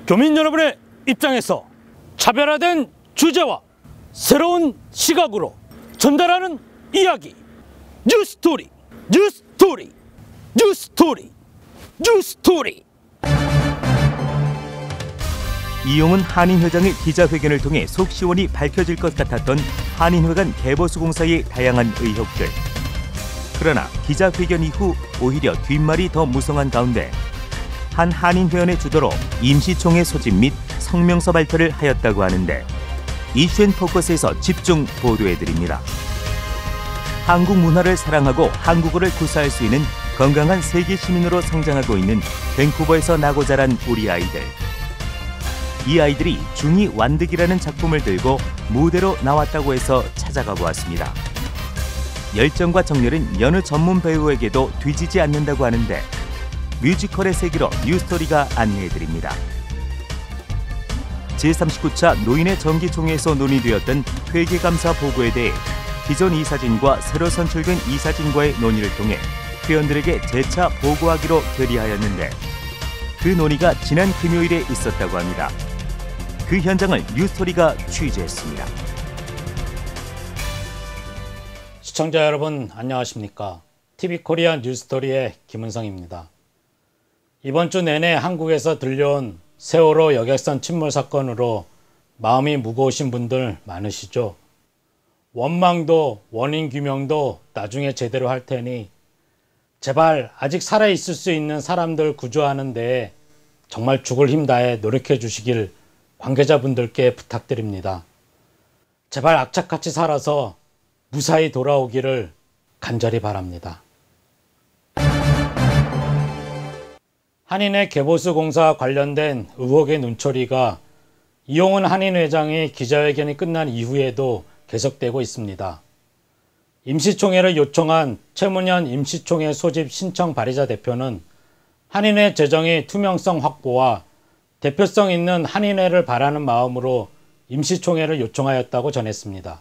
교민 여러분의 입장에서 차별화된 주제와 새로운 시각으로 전달하는 이야기, 뉴스토리, 뉴스토리, 뉴스토리, 뉴스토리. 이용훈 한인회장의 기자회견을 통해 속 시원히 밝혀질 것 같았던 한인회관 개보수공사의 다양한 의혹들. 그러나 기자회견 이후 오히려 뒷말이 더 무성한 가운데 한 한인회원의 주도로 임시총회 소집 및 성명서 발표를 하였다고 하는데 이슈앤포커스에서 집중 보도해드립니다. 한국 문화를 사랑하고 한국어를 구사할 수 있는 건강한 세계 시민으로 성장하고 있는 밴쿠버에서 나고 자란 우리 아이들. 이 아이들이 중이 완득이라는 작품을 들고 무대로 나왔다고 해서 찾아가 보았습니다. 열정과 정열은 여느 전문 배우에게도 뒤지지 않는다고 하는데 뮤지컬의 세계로 뉴스토리가 안내해드립니다. 제39차 노인의 정기총회에서 논의되었던 회계감사 보고에 대해 기존 이사진과 새로 선출된 이사진과의 논의를 통해 회원들에게 재차 보고하기로 결의하였는데 그 논의가 지난 금요일에 있었다고 합니다. 그 현장을 뉴스토리가 취재했습니다. 시청자 여러분 안녕하십니까? TV코리아 뉴스토리의 김은성입니다. 이번 주 내내 한국에서 들려온 세월호 여객선 침몰 사건으로 마음이 무거우신 분들 많으시죠? 원망도 원인 규명도 나중에 제대로 할 테니 제발 아직 살아있을 수 있는 사람들 구조하는 데에 정말 죽을 힘 다해 노력해 주시길 관계자분들께 부탁드립니다. 제발 악착같이 살아서 무사히 돌아오기를 간절히 바랍니다. 한인회 개보수공사 관련된 의혹의 눈초리가 이용훈 한인회장의 기자회견이 끝난 이후에도 계속되고 있습니다. 임시총회를 요청한 최문현 임시총회 소집 신청 발의자 대표는 한인회 재정의 투명성 확보와 대표성 있는 한인회를 바라는 마음으로 임시총회를 요청하였다고 전했습니다.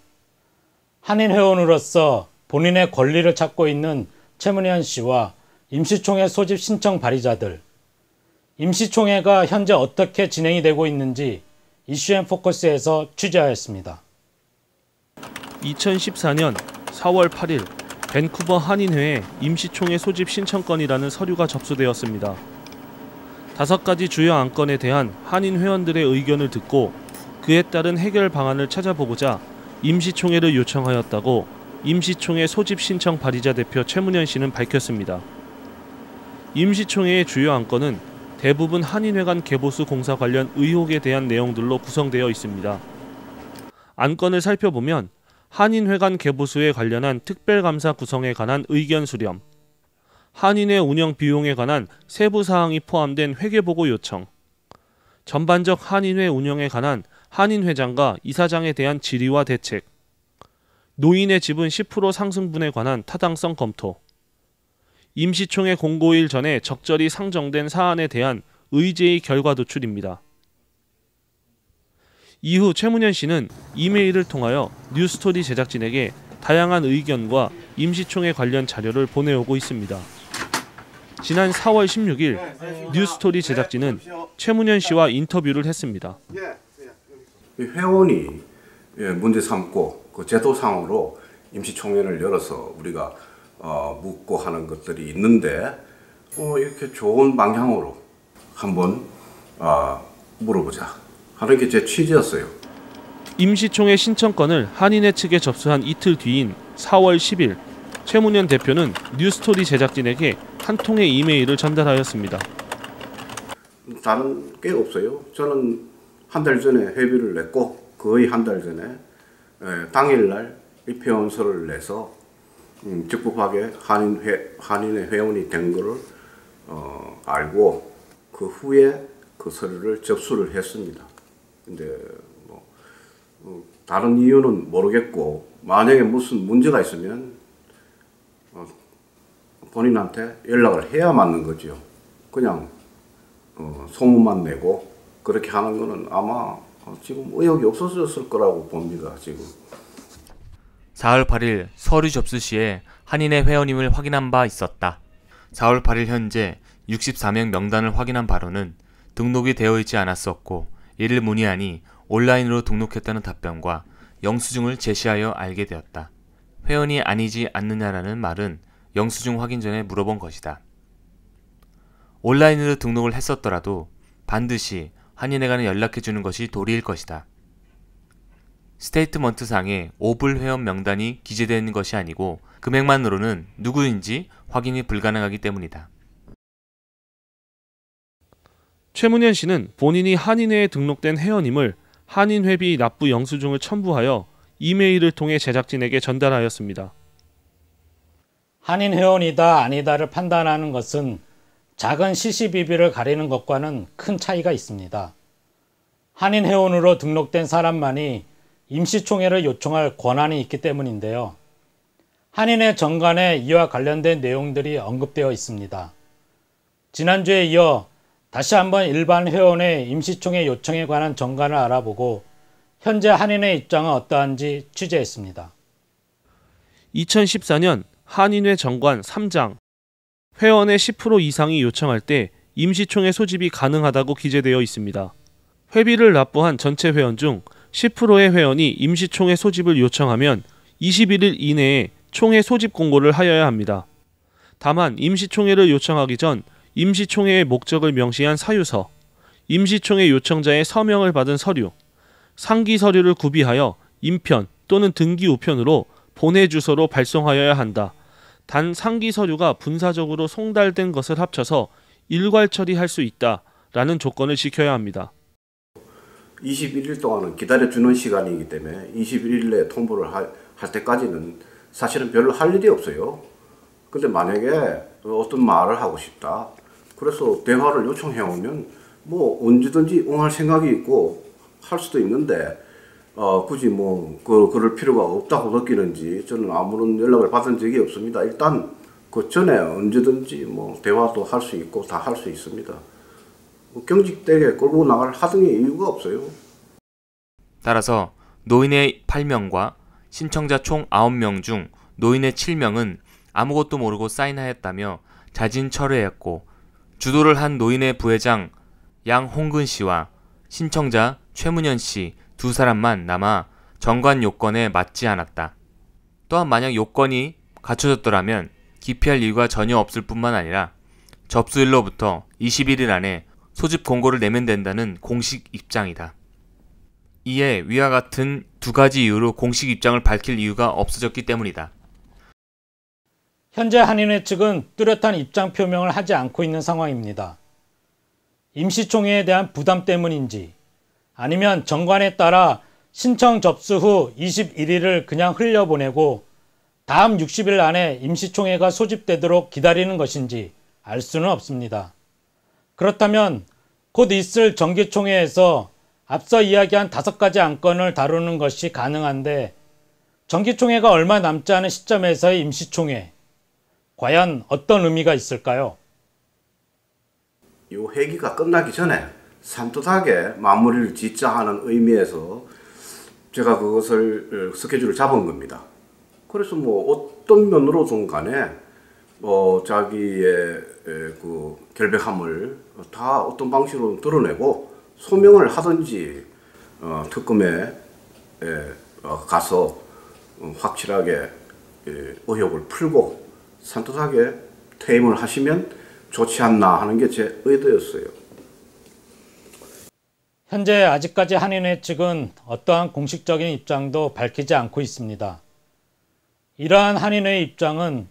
한인회원으로서 본인의 권리를 찾고 있는 최문현 씨와 임시총회 소집 신청 발의자들, 임시총회가 현재 어떻게 진행이 되고 있는지 이슈앤포커스에서 취재하였습니다. 2014년 4월 8일 밴쿠버 한인회에 임시총회 소집 신청건이라는 서류가 접수되었습니다. 5가지 주요 안건에 대한 한인 회원들의 의견을 듣고 그에 따른 해결 방안을 찾아보고자 임시총회를 요청하였다고 임시총회 소집 신청 발의자 대표 최문현 씨는 밝혔습니다. 임시총회의 주요 안건은 대부분 한인회관 개보수 공사 관련 의혹에 대한 내용들로 구성되어 있습니다. 안건을 살펴보면 한인회관 개보수에 관련한 특별감사 구성에 관한 의견 수렴, 한인회 운영 비용에 관한 세부 사항이 포함된 회계보고 요청, 전반적 한인회 운영에 관한 한인회장과 이사장에 대한 질의와 대책, 노인의 지분 10% 상승분에 관한 타당성 검토, 임시총회 공고일 전에 적절히 상정된 사안에 대한 의제의 결과 도출입니다. 이후 최문현 씨는 이메일을 통하여 뉴스토리 제작진에게 다양한 의견과 임시총회 관련 자료를 보내오고 있습니다. 지난 4월 16일 뉴스토리 제작진은 최문현 씨와 인터뷰를 했습니다. 회원이 문제 삼고 그 제도상으로 임시총회를 열어서 우리가 묻고 하는 것들이 있는데 이렇게 좋은 방향으로 한번 물어보자 하는 게 제 취지였어요. 임시총회 신청건을 한인회 측에 접수한 이틀 뒤인 4월 10일 최문현 대표는 뉴스토리 제작진에게 한 통의 이메일을 전달하였습니다. 다른 게 없어요. 저는 한 달 전에 회비를 냈고 거의 한 달 전에 당일날 입회원서를 내서 적법하게 한인회 회원이 된 거를 알고 그 후에 그 서류를 접수를 했습니다. 근데 다른 이유는 모르겠고 만약에 무슨 문제가 있으면 본인한테 연락을 해야 맞는 거죠. 그냥 소문만 내고 그렇게 하는 거는 아마 지금 의욕이 없어졌을 거라고 봅니다. 지금. 4월 8일 서류 접수 시에 한인회 회원임을 확인한 바 있었다. 4월 8일 현재 64명 명단을 확인한 바로는 등록이 되어 있지 않았었고 이를 문의하니 온라인으로 등록했다는 답변과 영수증을 제시하여 알게 되었다. 회원이 아니지 않느냐라는 말은 영수증 확인 전에 물어본 것이다. 온라인으로 등록을 했었더라도 반드시 한인회관에 연락해주는 것이 도리일 것이다. 스테이트먼트상에 오불 회원 명단이 기재되어 있는 것이 아니고 금액만으로는 누구인지 확인이 불가능하기 때문이다. 최문현 씨는 본인이 한인회에 등록된 회원임을 한인회비 납부 영수증을 첨부하여 이메일을 통해 제작진에게 전달하였습니다. 한인 회원이다 아니다를 판단하는 것은 작은 시시비비를 가리는 것과는 큰 차이가 있습니다. 한인 회원으로 등록된 사람만이 임시총회를 요청할 권한이 있기 때문인데요. 한인회 정관에 이와 관련된 내용들이 언급되어 있습니다. 지난주에 이어 다시 한번 일반 회원의 임시총회 요청에 관한 정관을 알아보고 현재 한인회 입장은 어떠한지 취재했습니다. 2014년 한인회 정관 3장 회원의 10% 이상이 요청할 때 임시총회 소집이 가능하다고 기재되어 있습니다. 회비를 납부한 전체 회원 중 10%의 회원이 임시총회 소집을 요청하면 21일 이내에 총회 소집 공고를 하여야 합니다. 다만 임시총회를 요청하기 전 임시총회의 목적을 명시한 사유서, 임시총회 요청자의 서명을 받은 서류, 상기 서류를 구비하여 인편 또는 등기 우편으로 본회 주소로 발송하여야 한다. 단 상기 서류가 분사적으로 송달된 것을 합쳐서 일괄 처리할 수 있다라는 조건을 지켜야 합니다. 21일 동안은 기다려주는 시간이기 때문에 21일 내에 통보를 할 때까지는 사실은 별로 할 일이 없어요. 근데 만약에 어떤 말을 하고 싶다. 그래서 대화를 요청해오면 뭐 언제든지 응할 생각이 있고 할 수도 있는데 굳이 뭐 그럴 필요가 없다고 느끼는지 저는 아무런 연락을 받은 적이 없습니다. 일단 그 전에 언제든지 뭐 대화도 할 수 있고 다 할 수 있습니다. 경직되게 끌고 나갈 하등의 이유가 없어요. 따라서 노인의 8명과 신청자 총 9명 중 노인의 7명은 아무것도 모르고 사인하였다며 자진 철회했고 주도를 한 노인의 부회장 양홍근 씨와 신청자 최문현 씨 두 사람만 남아 정관 요건에 맞지 않았다. 또한 만약 요건이 갖춰졌더라면 기피할 이유가 전혀 없을 뿐만 아니라 접수일로부터 21일 안에 소집 공고를 내면 된다는 공식 입장이다. 이에 위와 같은 두 가지 이유로 공식 입장을 밝힐 이유가 없어졌기 때문이다. 현재 한인회 측은 뚜렷한 입장 표명을 하지 않고 있는 상황입니다. 임시총회에 대한 부담 때문인지 아니면 정관에 따라 신청 접수 후 21일을 그냥 흘려보내고 다음 60일 안에 임시총회가 소집되도록 기다리는 것인지 알 수는 없습니다. 그렇다면 곧 있을 정기총회에서 앞서 이야기한 5가지 안건을 다루는 것이 가능한데 정기총회가 얼마 남지 않은 시점에서의 임시총회, 과연 어떤 의미가 있을까요? 이 회기가 끝나기 전에 산뜻하게 마무리를 짓자 하는 의미에서 제가 그것을 스케줄을 잡은 겁니다. 그래서 뭐 어떤 면으로든 간에 자기의 그 결백함을 다 어떤 방식으로 드러내고 소명을 하든지 특검에 가서 확실하게 의혹을 풀고 산뜻하게 퇴임을 하시면 좋지 않나 하는 게 제 의도였어요. 현재 아직까지 한인회 측은 어떠한 공식적인 입장도 밝히지 않고 있습니다. 이러한 한인회의 입장은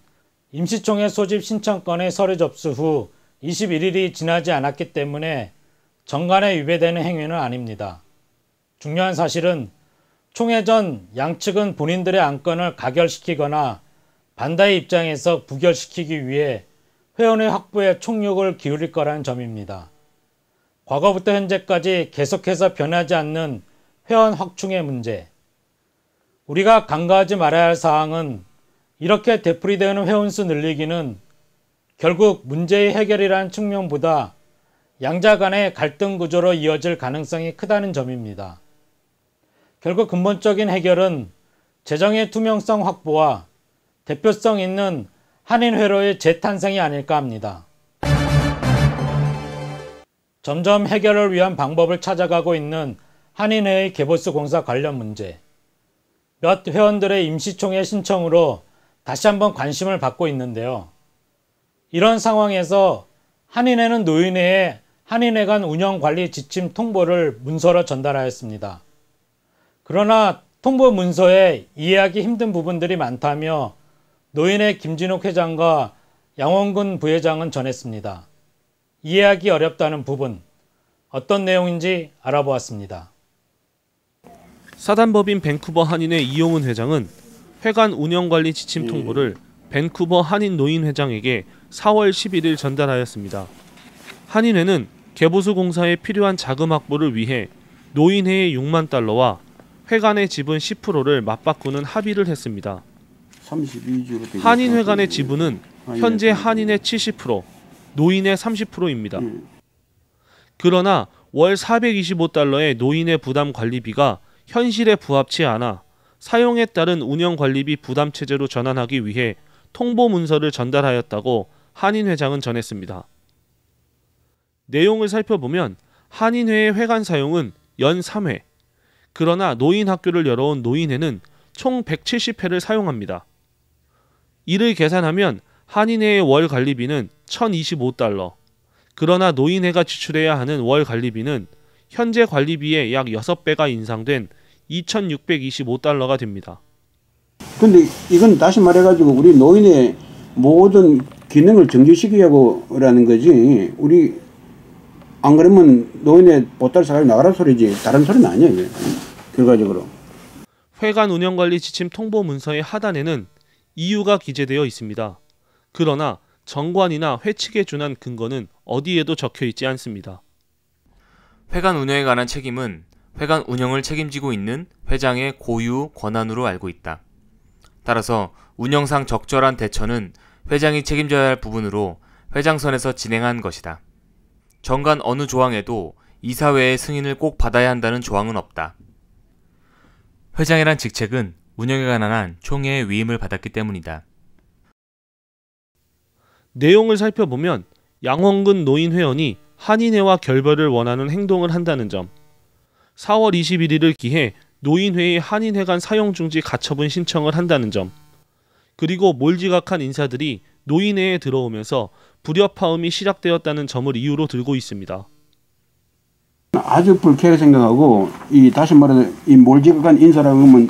임시총회 소집 신청건의 서류 접수 후 21일이 지나지 않았기 때문에 정관에 위배되는 행위는 아닙니다. 중요한 사실은 총회 전 양측은 본인들의 안건을 가결시키거나 반대의 입장에서 부결시키기 위해 회원의 확보에 총력을 기울일 거라는 점입니다. 과거부터 현재까지 계속해서 변하지 않는 회원 확충의 문제. 우리가 간과하지 말아야 할 사항은 이렇게 되풀이되는 회원수 늘리기는 결국 문제의 해결이라는 측면보다 양자 간의 갈등 구조로 이어질 가능성이 크다는 점입니다. 결국 근본적인 해결은 재정의 투명성 확보와 대표성 있는 한인회로의 재탄생이 아닐까 합니다. 점점 해결을 위한 방법을 찾아가고 있는 한인회의 개보수 공사 관련 문제. 몇 회원들의 임시총회 신청으로 다시 한번 관심을 받고 있는데요. 이런 상황에서 한인회는 노인회에 한인회 간 운영관리 지침 통보를 문서로 전달하였습니다. 그러나 통보 문서에 이해하기 힘든 부분들이 많다며 노인회 김진욱 회장과 양원근 부회장은 전했습니다. 이해하기 어렵다는 부분, 어떤 내용인지 알아보았습니다. 사단법인 밴쿠버 한인회 이용은 회장은 회관 운영관리 지침 통보를 밴쿠버 한인 노인 회장에게 4월 11일 전달하였습니다. 한인회는 개보수 공사에 필요한 자금 확보를 위해 노인회의 6만 달러와 회관의 지분 10%를 맞바꾸는 합의를 했습니다. 한인회관의 지분은 현재 한인회 70%, 노인회 30%입니다. 그러나 월 425달러의 노인회 부담 관리비가 현실에 부합치 않아 사용에 따른 운영관리비 부담 체제로 전환하기 위해 통보 문서를 전달하였다고 한인 회장은 전했습니다. 내용을 살펴보면 한인회의 회관 사용은 연 3회, 그러나 노인 학교를 열어온 노인회는 총 170회를 사용합니다. 이를 계산하면 한인회의 월 관리비는 1,025달러, 그러나 노인회가 지출해야 하는 월 관리비는 현재 관리비의 약 6배가 인상된 2,625달러가 됩니다. 근데 이건 다시 말해가지고 우리 노인의 모든 기능을 정지시키려고라는 거지, 우리 안 그러면 노인의 보따리 사가지고 나가라 소리지 다른 소리는 아니야 이게 결과적으로. 회관 운영관리 지침 통보 문서의 하단에는 이유가 기재되어 있습니다. 그러나 정관이나 회칙에 준한 근거는 어디에도 적혀 있지 않습니다. 회관 운영에 관한 책임은 회관 운영을 책임지고 있는 회장의 고유 권한으로 알고 있다. 따라서 운영상 적절한 대처는 회장이 책임져야 할 부분으로 회장선에서 진행한 것이다. 정관 어느 조항에도 이사회의 승인을 꼭 받아야 한다는 조항은 없다. 회장이란 직책은 운영에 관한 한 총회의 위임을 받았기 때문이다. 내용을 살펴보면 양원근 노인 회원이 한인회와 결별을 원하는 행동을 한다는 점, 4월 21일을 기해 노인회의 한인회관 사용중지 가처분 신청을 한다는 점, 그리고 몰지각한 인사들이 노인회에 들어오면서 불협화음이 시작되었다는 점을 이유로 들고 있습니다. 아주 불쾌하게 생각하고, 이 다시 말해서 이 몰지각한 인사라고 하면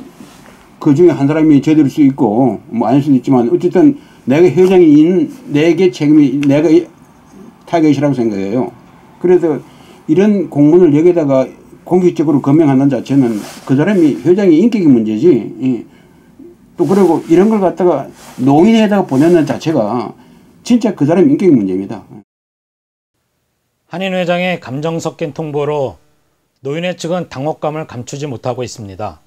그 중에 한 사람이 저들 수 있고 뭐 아닐 수도 있지만 어쨌든 내가 회장인 내게 책임이 내가 타겟이라고 생각해요. 그래서 이런 공문을 여기다가 공식적으로 검명하는 자체는 그 사람이 회장의 인격의 문제지. 또 그리고 이런 걸 갖다가 노인회에다가 보내는 자체가 진짜 그 사람의 인격의 문제입니다. 한인 회장의 감정 섞인 통보로 노인회 측은 당혹감을 감추지 못하고 있습니다.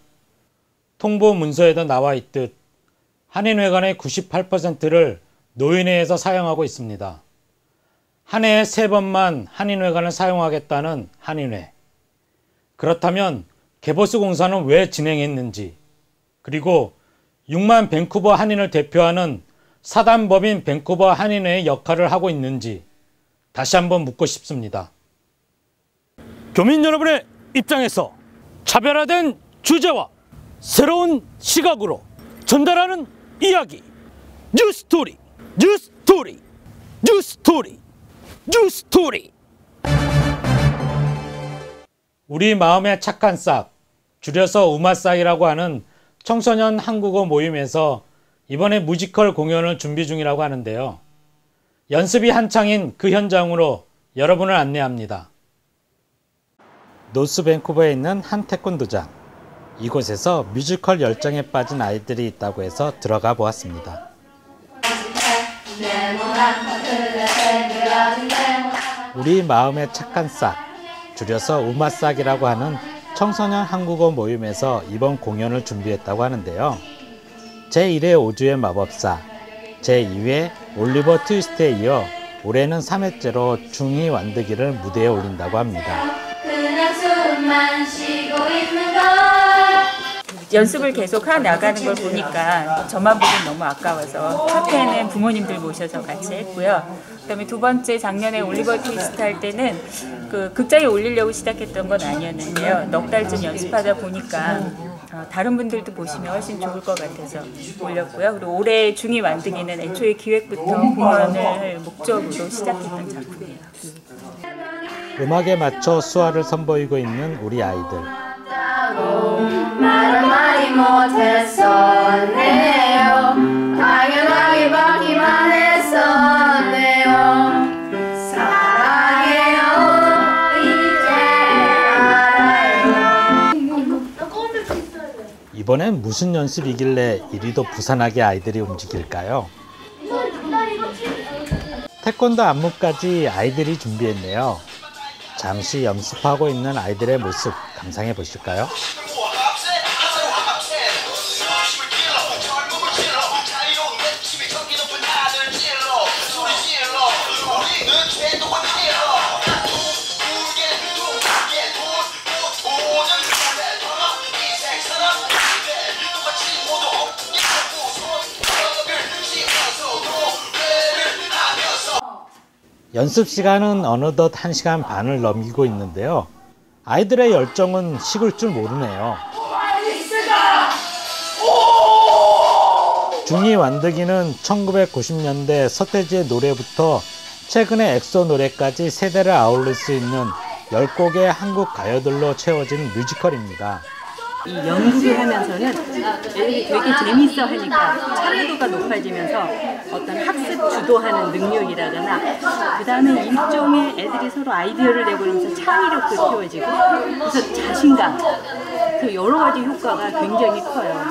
통보 문서에도 나와 있듯 한인회관의 98%를 노인회에서 사용하고 있습니다. 한 해에 3번만 한인회관을 사용하겠다는 한인회. 그렇다면 개보수 공사는 왜 진행했는지, 그리고 6만 밴쿠버 한인을 대표하는 사단법인 밴쿠버 한인회의 역할을 하고 있는지 다시 한번 묻고 싶습니다. 교민 여러분의 입장에서 차별화된 주제와 새로운 시각으로 전달하는 이야기, 뉴스토리, 뉴스토리, 뉴스토리, 뉴스토리. 우리 마음의 착한 싹, 줄여서 우마싹이라고 하는 청소년 한국어 모임에서 이번에 뮤지컬 공연을 준비 중이라고 하는데요. 연습이 한창인 그 현장으로 여러분을 안내합니다. 노스 밴쿠버에 있는 한 태권도장. 이곳에서 뮤지컬 열정에 빠진 아이들이 있다고 해서 들어가 보았습니다. 우리 마음의 착한 싹, 줄여서 우마싹이라고 하는 청소년 한국어 모임에서 이번 공연을 준비했다고 하는데요. 제1회 오주의 마법사, 제2회 올리버 트위스트에 이어 올해는 3회째로 중이 완드기를 무대에 올린다고 합니다. 그냥 숨만 쉬고 있는 걸 연습을 계속 해 나가는 걸 보니까 저만 보긴 너무 아까워서 첫해는 부모님들 모셔서 같이 했고요. 그다음에 두 번째 작년에 올리버 트위스트 할 때는 그 극장에 올리려고 시작했던 건 아니었는데요. 넉 달쯤 연습하다 보니까 다른 분들도 보시면 훨씬 좋을 것 같아서 올렸고요. 그리고 올해 중2 완등이는 애초에 기획부터 공연을 할 목적으로 시작했던 작품이에요. 음악에 맞춰 수화를 선보이고 있는 우리 아이들. 말은 많이 못했었네요. 당연하게 받기만 했었네요. 사랑해요 이제 알아요. 이번엔 무슨 연습이길래 이리도 부산하게 아이들이 움직일까요? 태권도 안무까지 아이들이 준비했네요. 잠시 연습하고 있는 아이들의 모습 감상해 보실까요? 연습 시간은 어느덧 1시간 반을 넘기고 있는데요. 아이들의 열정은 식을 줄 모르네요. 중2 완득이는 1990년대 서태지의 노래부터 최근의 엑소 노래까지 세대를 아울릴 수 있는 10곡의 한국 가요들로 채워진 뮤지컬입니다. 이 연극을 하면서는 애들이 되게 재밌어 하니까 참여도가 높아지면서 어떤 학습 주도하는 능력이라거나 그 다음에 일종의 애들이 서로 아이디어를 내고 이러면서 창의력도 키워지고 그래서 자신감 그 여러 가지 효과가 굉장히 커요.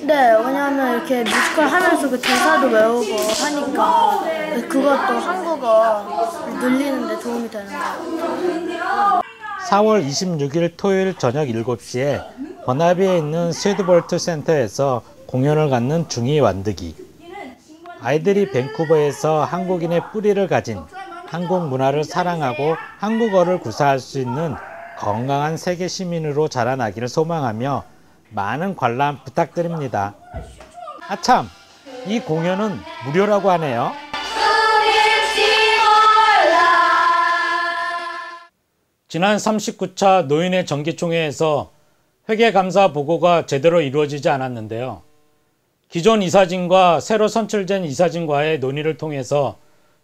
네, 왜냐하면 이렇게 뮤지컬 하면서 그 대사도 외우고 하니까 그것도 한국어 늘리는 데 도움이 되는 것 같아요. 4월 26일 토요일 저녁 7시에 버나비에 있는 스웨드볼트 센터에서 공연을 갖는 중2 완득이. 아이들이 밴쿠버에서 한국인의 뿌리를 가진 한국 문화를 사랑하고 한국어를 구사할 수 있는 건강한 세계 시민으로 자라나기를 소망하며 많은 관람 부탁드립니다. 아참, 이 공연은 무료라고 하네요. 지난 39차 노인회 정기총회에서 회계감사 보고가 제대로 이루어지지 않았는데요. 기존 이사진과 새로 선출된 이사진과의 논의를 통해서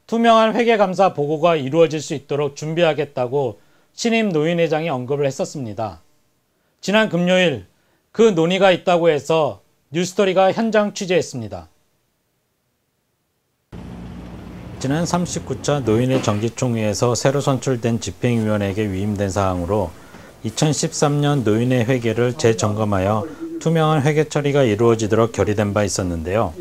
투명한 회계감사 보고가 이루어질 수 있도록 준비하겠다고 신임 노인회장이 언급을 했었습니다. 지난 금요일 그 논의가 있다고 해서 뉴스토리가 현장 취재했습니다. 지난 39차 노인회 정기총회에서 새로 선출된 집행위원에게 위임된 사항으로 2013년 노인회 회계를 재점검하여 투명한 회계 처리가 이루어지도록 결의된 바 있었는데요.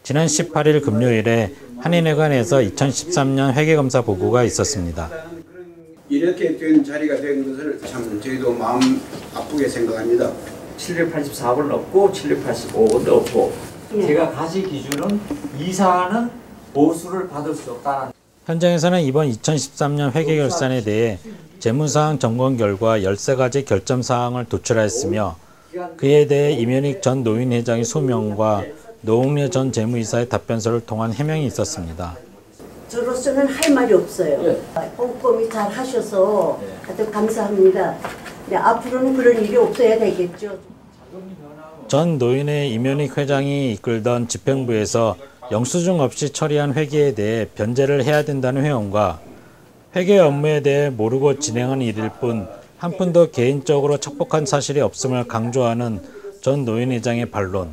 지난 18일 금요일에 한인회관에서 2013년 회계검사 보고가 있었습니다. 이렇게 된 자리가 된 것을 참 저희도 마음 아프게 생각합니다. 784번 넣고 785번 넣고 제가 가시 기준은 이사는 보수를 받을 수 없다는. 현장에서는 이번 2013년 회계결산에 대해 재무사항 점검 결과 13가지 결점사항을 도출하였으며 그에 대해 이면익 전 노인회장의 소명과 노웅래 전 재무이사의 답변서를 통한 해명이 있었습니다. 저로서는 할 말이 없어요. 꼼꼼히 잘 하셔서 아주 감사합니다. 네, 앞으로는 그런 일이 없어야 되겠죠. 전 노인회 이면익 회장이 이끌던 집행부에서 영수증 없이 처리한 회계에 대해 변제를 해야 된다는 회원과 회계 업무에 대해 모르고 진행한 일일 뿐 한 푼도 개인적으로 착복한 사실이 없음을 강조하는 전 노인회장의 반론,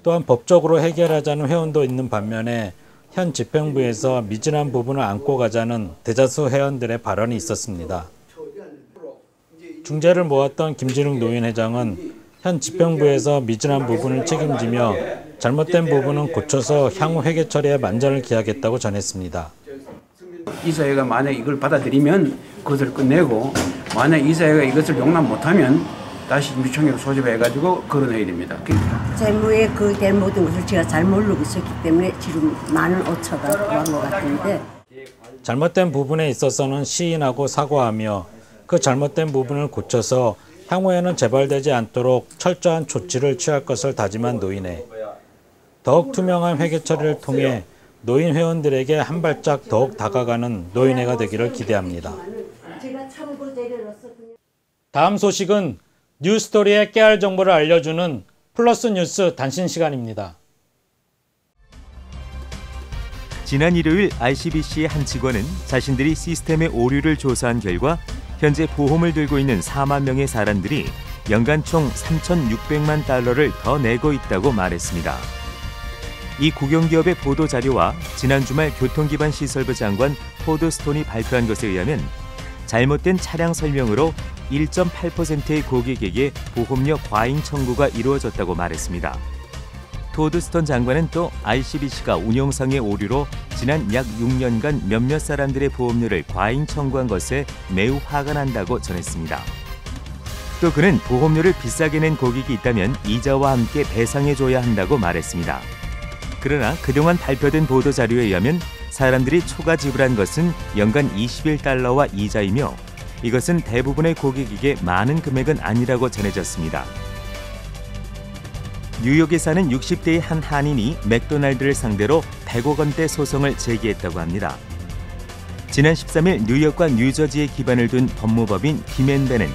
또한 법적으로 해결하자는 회원도 있는 반면에 현 집행부에서 미진한 부분을 안고 가자는 대다수 회원들의 발언이 있었습니다. 중재를 모았던 김진욱 노인회장은 현 집행부에서 미진한 부분을 책임지며 잘못된 부분은 고쳐서 향후 회계 처리에 만전을 기하겠다고 전했습니다. 이사회가 만약 이걸 받아들이면 그것을 끝내고 만약 이사회가 이것을 용납 못하면 다시 뮤총회로 소집해가지고 거론해야 됩니다. 재무의 그 된 모든 것을 제가 잘 모르고 있었기 때문에 지금 많은 오차가 들어간 것 같은데 잘못된 부분에 있어서는 시인하고 사과하며 그 잘못된 부분을 고쳐서 향후에는 재발되지 않도록 철저한 조치를 취할 것을 다짐한 노인회. 더욱 투명한 회계 처리를 통해 노인 회원들에게 한 발짝 더욱 다가가는 노인회가 되기를 기대합니다. 다음 소식은 뉴스토리의 깨알 정보를 알려주는 플러스 뉴스 단신 시간입니다. 지난 일요일 RCBC의 한 직원은 자신들이 시스템의 오류를 조사한 결과 현재 보험을 들고 있는 4만 명의 사람들이 연간 총 3,600만 달러를 더 내고 있다고 말했습니다. 이 국영기업의 보도자료와 지난 주말 교통기반시설부 장관 토드 스톤이 발표한 것에 의하면 잘못된 차량 설명으로 1.8%의 고객에게 보험료 과잉 청구가 이루어졌다고 말했습니다. 토드 스톤 장관은 또 RCBC가 운영상의 오류로 지난 약 6년간 몇몇 사람들의 보험료를 과잉 청구한 것에 매우 화가 난다고 전했습니다. 또 그는 보험료를 비싸게 낸 고객이 있다면 이자와 함께 배상해줘야 한다고 말했습니다. 그러나 그동안 발표된 보도자료에 의하면 사람들이 초과 지불한 것은 연간 21달러와 이자이며 이것은 대부분의 고객에게 많은 금액은 아니라고 전해졌습니다. 뉴욕에 사는 60대의 한 한인이 맥도날드를 상대로 100억 원대 소송을 제기했다고 합니다. 지난 13일 뉴욕과 뉴저지에 기반을 둔 법무법인 김앤벤은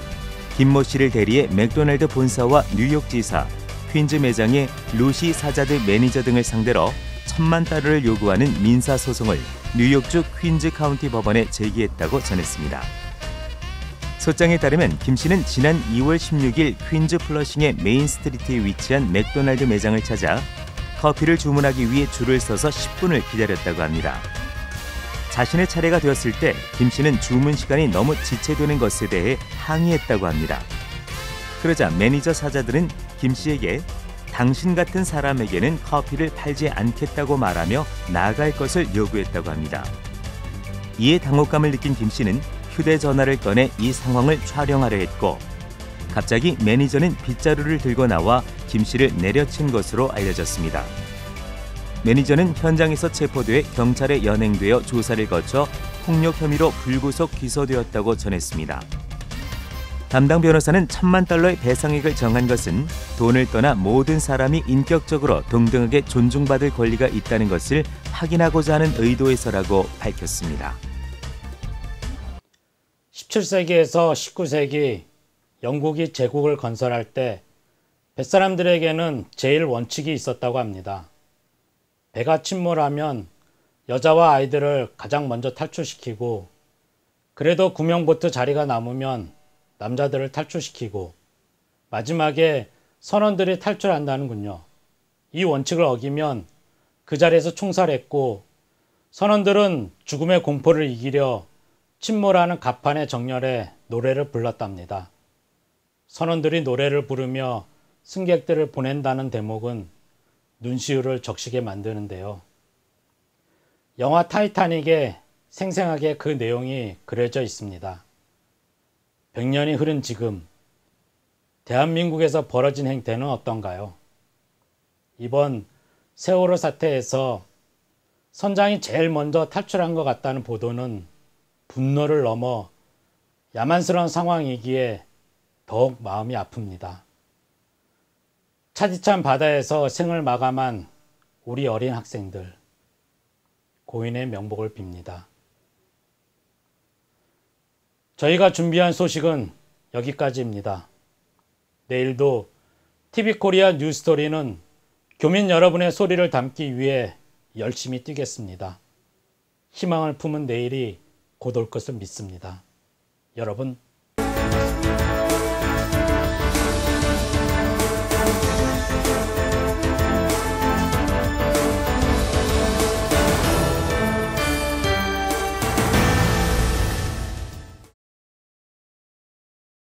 김모 씨를 대리해 맥도날드 본사와 뉴욕지사, 퀸즈 매장의 루시 사자드 매니저 등을 상대로 1,000만 달러를 요구하는 민사소송을 뉴욕주 퀸즈 카운티 법원에 제기했다고 전했습니다. 소장에 따르면 김 씨는 지난 2월 16일 퀸즈 플러싱의 메인 스트리트에 위치한 맥도날드 매장을 찾아 커피를 주문하기 위해 줄을 서서 10분을 기다렸다고 합니다. 자신의 차례가 되었을 때 김 씨는 주문 시간이 너무 지체되는 것에 대해 항의했다고 합니다. 그러자 매니저 사자들은 김 씨에게 당신 같은 사람에게는 커피를 팔지 않겠다고 말하며 나아갈 것을 요구했다고 합니다. 이에 당혹감을 느낀 김 씨는 휴대전화를 꺼내 이 상황을 촬영하려 했고 갑자기 매니저는 빗자루를 들고 나와 김 씨를 내려친 것으로 알려졌습니다. 매니저는 현장에서 체포돼 경찰에 연행되어 조사를 거쳐 폭력 혐의로 불구속 기소되었다고 전했습니다. 담당 변호사는 1,000만 달러의 배상액을 정한 것은 돈을 떠나 모든 사람이 인격적으로 동등하게 존중받을 권리가 있다는 것을 확인하고자 하는 의도에서라고 밝혔습니다. 17세기에서 19세기 영국이 제국을 건설할 때 뱃사람들에게는 제일 원칙이 있었다고 합니다. 배가 침몰하면 여자와 아이들을 가장 먼저 탈출시키고 그래도 구명보트 자리가 남으면 남자들을 탈출시키고 마지막에 선원들이 탈출한다는군요. 이 원칙을 어기면 그 자리에서 총살했고 선원들은 죽음의 공포를 이기려 침몰하는 갑판의 정렬에 노래를 불렀답니다. 선원들이 노래를 부르며 승객들을 보낸다는 대목은 눈시울을 적시게 만드는데요. 영화 타이타닉에 생생하게 그 내용이 그려져 있습니다. 100년이 흐른 지금 대한민국에서 벌어진 행태는 어떤가요? 이번 세월호 사태에서 선장이 제일 먼저 탈출한 것 같다는 보도는 분노를 넘어 야만스러운 상황이기에 더욱 마음이 아픕니다. 차디찬 바다에서 생을 마감한 우리 어린 학생들, 고인의 명복을 빕니다. 저희가 준비한 소식은 여기까지입니다. 내일도 TV코리아 뉴스토리는 교민 여러분의 소리를 담기 위해 열심히 뛰겠습니다. 희망을 품은 내일이 곧 올 것을 믿습니다. 여러분